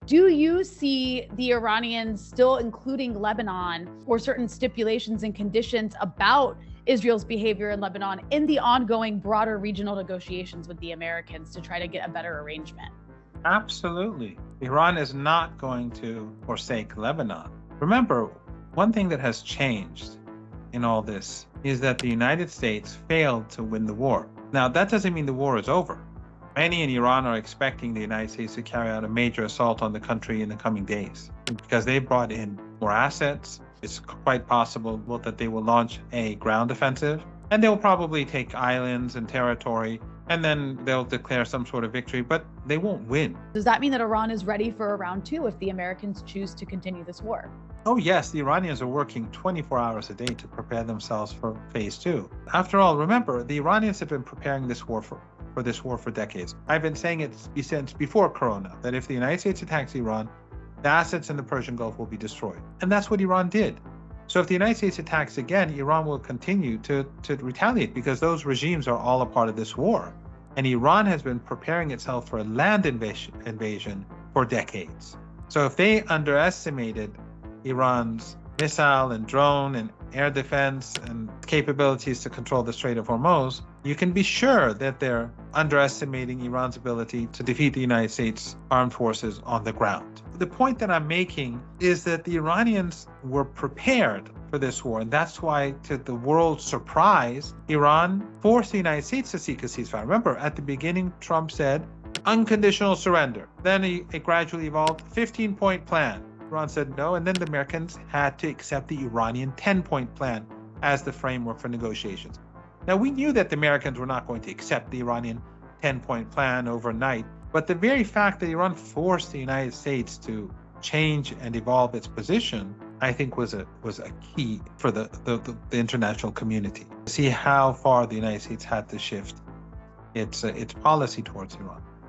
Do you see the Iranians still including Lebanon or certain stipulations and conditions about Israel's behavior in Lebanon in the ongoing broader regional negotiations with the Americans to try to get a better arrangement? Absolutely. Iran is not going to forsake Lebanon. Remember, one thing that has changed in all this is that the United States failed to win the war. Now, that doesn't mean the war is over. Many in Iran are expecting the United States to carry out a major assault on the country in the coming days because they brought in more assets. It's quite possible that they will launch a ground offensive, and they'll probably take islands and territory, and then they'll declare some sort of victory, but they won't win. Does that mean that Iran is ready for a round two if the Americans choose to continue this war? Oh yes, the Iranians are working 24 hours a day to prepare themselves for phase two. After all, remember, the Iranians have been preparing this war for decades. I've been saying it since before Corona, that if the United States attacks Iran, the assets in the Persian Gulf will be destroyed. And that's what Iran did. So if the United States attacks again, Iran will continue to retaliate because those regimes are all a part of this war. And Iran has been preparing itself for a land invasion for decades. So if they underestimated Iran's missile and drone and air defense and capabilities to control the Strait of Hormuz, you can be sure that they're underestimating Iran's ability to defeat the United States armed forces on the ground. The point that I'm making is that the Iranians were prepared for this war, and that's why, to the world's surprise, Iran forced the United States to seek a ceasefire. Remember, at the beginning, Trump said, unconditional surrender. Then it gradually evolved, 15-point plan. Iran said no, and then the Americans had to accept the Iranian 10-point plan as the framework for negotiations. Now, we knew that the Americans were not going to accept the Iranian 10-point plan overnight, but the very fact that Iran forced the United States to change and evolve its position, I think was a key for the international community. See how far the United States had to shift its policy towards Iran.